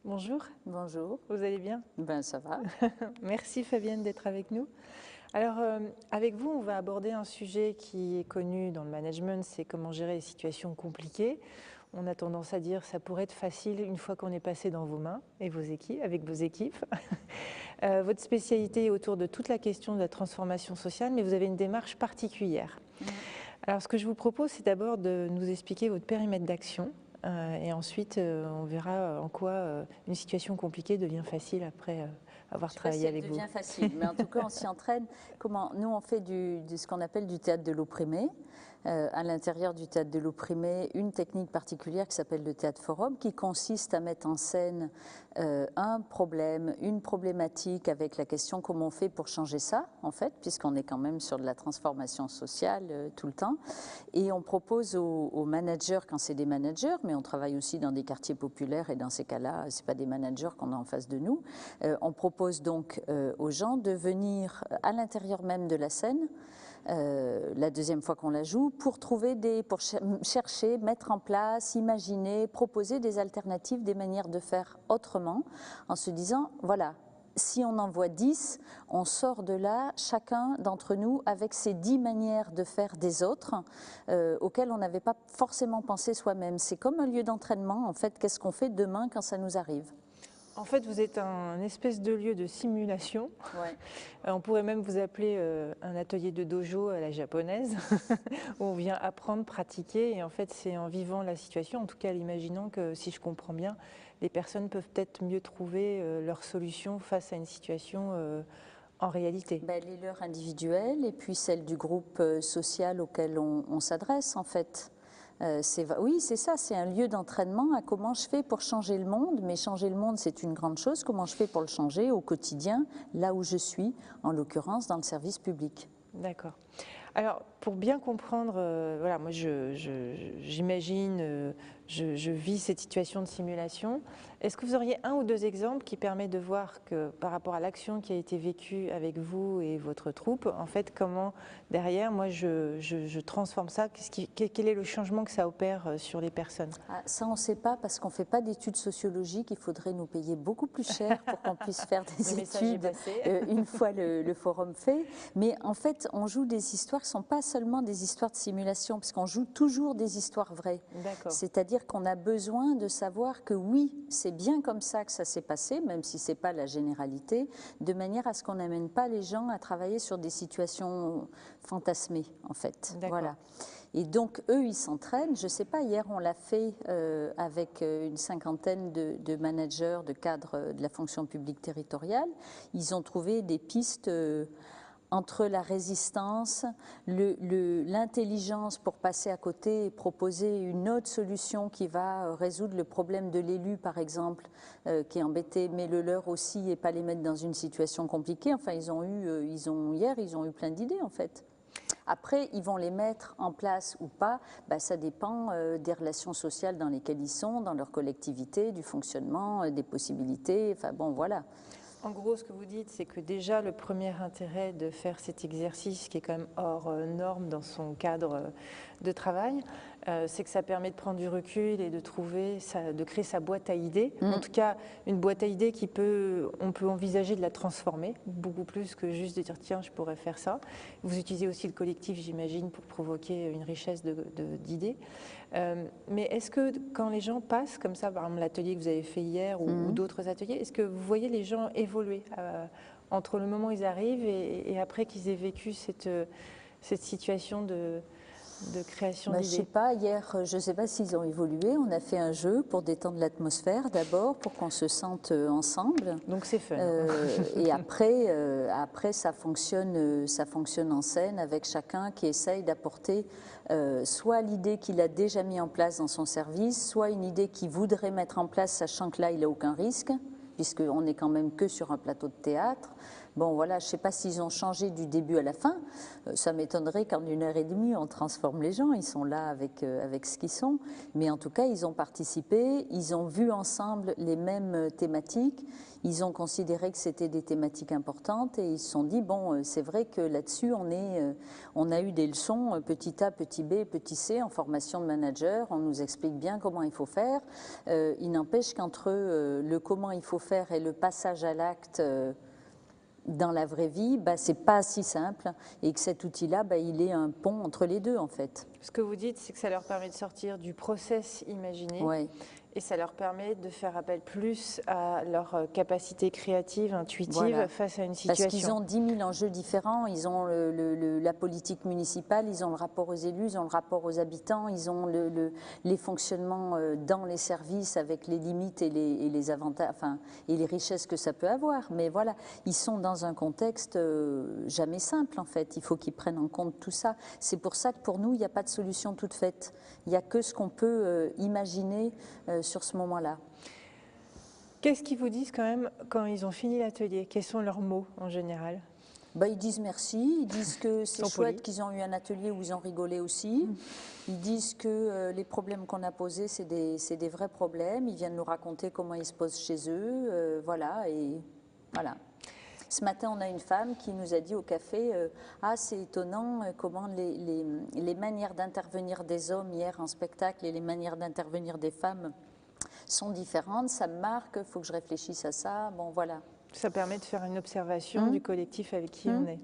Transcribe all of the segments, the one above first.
Bonjour, Bonjour, vous allez bien? ben ça va. Merci Fabienne d'être avec nous. Alors, avec vous, on va aborder un sujet qui est connu dans le management, c'est comment gérer les situations compliquées. On a tendance à dire ça pourrait être facile une fois qu'on est passé dans vos mains et vos équipes, avec vos équipes. Votre spécialité est autour de toute la question de la transformation sociale, mais vous avez une démarche particulière. Alors, ce que je vous propose, c'est d'abord de nous expliquer votre périmètre d'action. Et ensuite, on verra en quoi une situation compliquée devient facile après avoir Je sais pas travaillé si elle avec vous. devient facile, mais en tout cas on s'y entraîne. Nous on fait de ce qu'on appelle du théâtre de l'opprimé. À l'intérieur du théâtre de l'opprimé, une technique particulière qui s'appelle le théâtre forum, qui consiste à mettre en scène un problème, une problématique avec la question comment on fait pour changer ça, en fait, puisqu'on est quand même sur de la transformation sociale tout le temps. Et on propose aux managers, quand c'est des managers, mais on travaille aussi dans des quartiers populaires, et dans ces cas-là, ce n'est pas des managers qu'on a en face de nous, on propose donc aux gens de venir à l'intérieur même de la scène, la deuxième fois qu'on la joue, pour chercher, mettre en place, imaginer, proposer des alternatives, des manières de faire autrement, en se disant, voilà, si on en voit 10, on sort de là, chacun d'entre nous, avec ses 10 manières de faire des autres, auxquelles on n'avait pas forcément pensé soi-même. C'est comme un lieu d'entraînement, en fait, qu'est-ce qu'on fait demain quand ça nous arrive? En fait, vous êtes un espèce de lieu de simulation. Ouais. On pourrait même vous appeler un atelier de dojo à la japonaise, où on vient apprendre, pratiquer, et en fait, c'est en vivant la situation, en tout cas en imaginant que, si je comprends bien, les personnes peuvent peut-être mieux trouver leur solution face à une situation en réalité. Ben, les leurs individuelles et puis celles du groupe social auquel on s'adresse en fait. Oui, c'est ça, c'est un lieu d'entraînement à comment je fais pour changer le monde, mais changer le monde c'est une grande chose, comment je fais pour le changer au quotidien, là où je suis, en l'occurrence dans le service public. D'accord. Alors, pour bien comprendre, voilà, moi j'imagine, je vis cette situation de simulation. Est-ce que vous auriez un ou deux exemples qui permettent de voir que par rapport à l'action qui a été vécue avec vous et votre troupe, en fait, comment derrière, moi je transforme ça, quel est le changement que ça opère sur les personnes? Ah, ça, on ne sait pas parce qu'on ne fait pas d'études sociologiques. Il faudrait nous payer beaucoup plus cher pour qu'on puisse faire des Le message est études passé. une fois le forum fait. Mais en fait, on joue des histoires qui ne sont pas seulement des histoires de simulation, parce qu'on joue toujours des histoires vraies. D'accord. C'est-à-dire qu'on a besoin de savoir que oui, c'est bien comme ça que ça s'est passé, même si ce n'est pas la généralité, de manière à ce qu'on n'amène pas les gens à travailler sur des situations fantasmées, en fait. Voilà. Et donc, eux, ils s'entraînent. Je ne sais pas, hier, on l'a fait avec une cinquantaine de managers, de cadres de la fonction publique territoriale. Ils ont trouvé des pistes entre la résistance, l'intelligence pour passer à côté et proposer une autre solution qui va résoudre le problème de l'élu, par exemple, qui est embêté, mais le leur aussi, et pas les mettre dans une situation compliquée. Enfin, hier, ils ont eu plein d'idées, en fait. Après, ils vont les mettre en place ou pas, ben, ça dépend des relations sociales dans lesquelles ils sont, dans leur collectivité, du fonctionnement, des possibilités, enfin bon, voilà. En gros, ce que vous dites, c'est que déjà le premier intérêt de faire cet exercice, qui est quand même hors norme dans son cadre de travail, c'est que ça permet de prendre du recul et de de créer sa boîte à idées. En tout cas, une boîte à idées on peut envisager de la transformer, beaucoup plus que juste de dire tiens, je pourrais faire ça. Vous utilisez aussi le collectif, j'imagine, pour provoquer une richesse d'idées. Mais est-ce que quand les gens passent comme ça, par exemple l'atelier que vous avez fait hier ou d'autres ateliers, est-ce que vous voyez les gens évoluer entre le moment où ils arrivent et après qu'ils aient vécu cette situation de création Ben, je ne sais d'idées? pas, hier, je ne sais pas s'ils ont évolué. On a fait un jeu pour détendre l'atmosphère d'abord, pour qu'on se sente ensemble. Donc c'est fun. Et après ça fonctionne en scène avec chacun qui essaye d'apporter soit l'idée qu'il a déjà mis en place dans son service, soit une idée qu'il voudrait mettre en place, sachant que là, il n'a aucun risque, puisqu'on n'est quand même que sur un plateau de théâtre. Bon, voilà, je ne sais pas s'ils ont changé du début à la fin. Ça m'étonnerait qu'en 1 heure et demie, on transforme les gens. Ils sont là avec ce qu'ils sont. Mais en tout cas, ils ont participé, ils ont vu ensemble les mêmes thématiques. Ils ont considéré que c'était des thématiques importantes et ils se sont dit, bon, c'est vrai que là-dessus, on a eu des leçons petit A, petit B, petit C en formation de manager. On nous explique bien comment il faut faire. Il n'empêche qu'entre le comment il faut faire et le passage à l'acte dans la vraie vie, c'est pas si simple et que cet outil-là, il est un pont entre les deux en fait. Ce que vous dites, c'est que ça leur permet de sortir du process imaginé. Ouais. Et ça leur permet de faire appel plus à leur capacité créative, intuitive Voilà. face à une situation. Parce qu'ils ont 10 000 enjeux différents. Ils ont la politique municipale, ils ont le rapport aux élus, ils ont le rapport aux habitants, ils ont les fonctionnements dans les services avec les limites et les avantages, enfin, et les richesses que ça peut avoir. Mais voilà, ils sont dans un contexte jamais simple en fait. Il faut qu'ils prennent en compte tout ça. C'est pour ça que pour nous, il n'y a pas de solution toute faite. Il n'y a que ce qu'on peut imaginer sur ce moment-là. Qu'est-ce qu'ils vous disent quand même quand ils ont fini l'atelier? Quels sont leurs mots en général? Ils disent merci, ils disent que c'est chouette qu'ils ont eu un atelier où ils ont rigolé aussi. Ils disent que les problèmes qu'on a posés, c'est des vrais problèmes. Ils viennent nous raconter comment ils se posent chez eux. Voilà, et voilà. Ce matin, on a une femme qui nous a dit au café c'est étonnant comment les manières d'intervenir des hommes hier en spectacle et les manières d'intervenir des femmes sont différentes. Ça me marque, il faut que je réfléchisse à ça. Bon, voilà. Ça permet de faire une observation du collectif avec qui on est.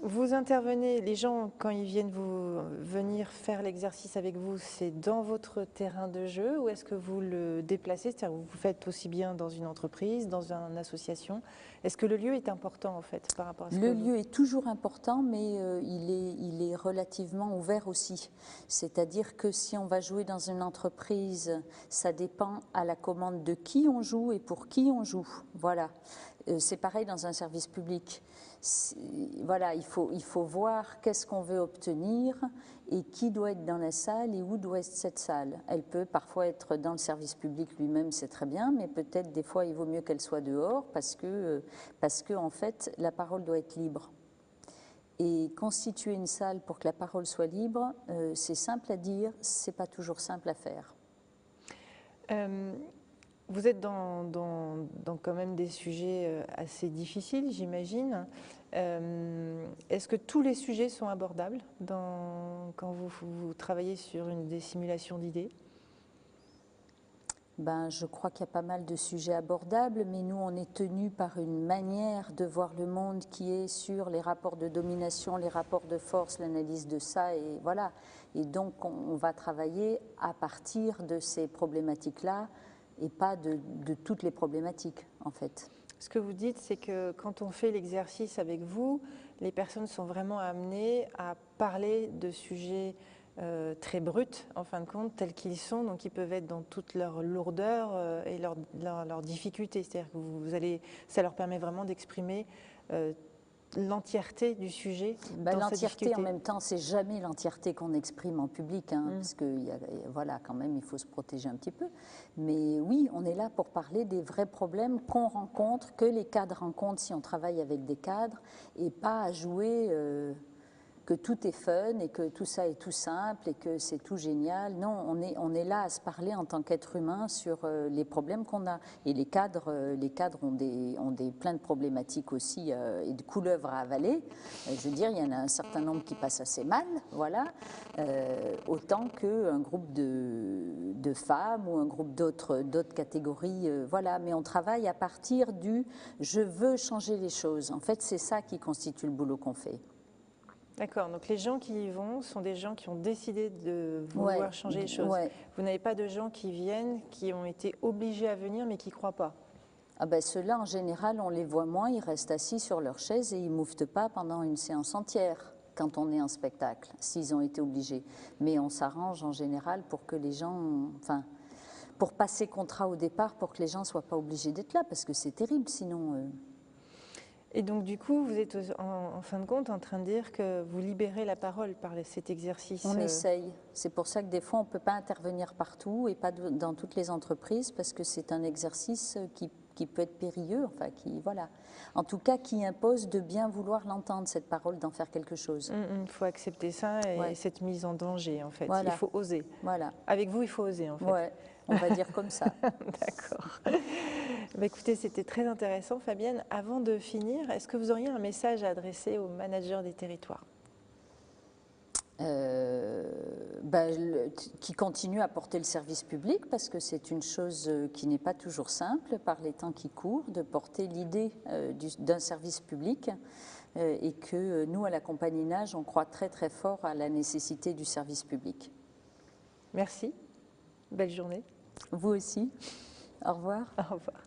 Vous intervenez, les gens, quand ils viennent venir faire l'exercice avec vous, c'est dans votre terrain de jeu ou est-ce que vous le déplacez? C'est-à-dire que vous faites aussi bien dans une entreprise, dans une association? Est-ce que le lieu est important en fait par rapport à ce Le lieu est toujours important, mais il est relativement ouvert aussi. C'est-à-dire que si on va jouer dans une entreprise, ça dépend à la commande de qui on joue et pour qui on joue. Voilà. C'est pareil dans un service public. Voilà, il faut voir qu'est-ce qu'on veut obtenir et qui doit être dans la salle et où doit être cette salle. Elle peut parfois être dans le service public lui-même, c'est très bien, mais peut-être des fois il vaut mieux qu'elle soit dehors parce que en fait la parole doit être libre. Et constituer une salle pour que la parole soit libre, c'est simple à dire, c'est pas toujours simple à faire. Vous êtes dans quand même des sujets assez difficiles, j'imagine. Est-ce que tous les sujets sont abordables quand vous travaillez sur des simulations d'idées? Je crois qu'il y a pas mal de sujets abordables, mais nous, on est tenus par une manière de voir le monde qui est sur les rapports de domination, les rapports de force, l'analyse de ça, et voilà. Et donc, on va travailler à partir de ces problématiques-là et pas de toutes les problématiques, en fait. Ce que vous dites, c'est que quand on fait l'exercice avec vous, les personnes sont vraiment amenées à parler de sujets très bruts, en fin de compte, tels qu'ils sont, donc ils peuvent être dans toute leur lourdeur et leur difficulté. C'est-à-dire que ça leur permet vraiment d'exprimer l'entièreté du sujet. L'entièreté, en même temps, c'est jamais l'entièreté qu'on exprime en public, parce que voilà, quand même, il faut se protéger un petit peu. Mais oui, on est là pour parler des vrais problèmes qu'on rencontre, que les cadres rencontrent si on travaille avec des cadres, et pas à jouer que tout est fun et que tout ça est tout simple et que c'est tout génial. Non, on est là à se parler en tant qu'être humain sur les problèmes qu'on a. Et les cadres ont plein de problématiques aussi et de couleuvres à avaler. Je veux dire, il y en a un certain nombre qui passent assez mal, voilà, autant qu'un groupe de femmes ou un groupe d'autres catégories, voilà. Mais on travaille à partir du « je veux changer les choses ». En fait, c'est ça qui constitue le boulot qu'on fait. D'accord, donc les gens qui y vont sont des gens qui ont décidé de vouloir changer les choses. Ouais. Vous n'avez pas de gens qui viennent, qui ont été obligés à venir mais qui ne croient pas? Ceux-là, en général, on les voit moins, ils restent assis sur leur chaise et ils ne mouvent pas pendant une séance entière quand on est en spectacle, s'ils ont été obligés. Mais on s'arrange en général pour que les gens... pour passer contrat au départ, pour que les gens ne soient pas obligés d'être là, parce que c'est terrible sinon... Et donc, du coup, vous êtes en fin de compte en train de dire que vous libérez la parole par cet exercice. On essaye. C'est pour ça que des fois, on ne peut pas intervenir partout et pas dans toutes les entreprises parce que c'est un exercice qui qui peut être périlleux, enfin qui, voilà. En tout cas, qui impose de bien vouloir l'entendre, cette parole, d'en faire quelque chose. Il faut accepter ça et cette mise en danger, en fait. Voilà. Il faut oser. Voilà. Avec vous, il faut oser, en fait. Ouais, on va dire comme ça. D'accord. Bah, écoutez, c'était très intéressant, Fabienne. Avant de finir, est-ce que vous auriez un message à adresser aux managers des territoires ? Qui continue à porter le service public, parce que c'est une chose qui n'est pas toujours simple par les temps qui courent, de porter l'idée d'un service public, et que nous, à la Compagnie Nage, on croit très très fort à la nécessité du service public. Merci. Belle journée. Vous aussi. Au revoir. Au revoir.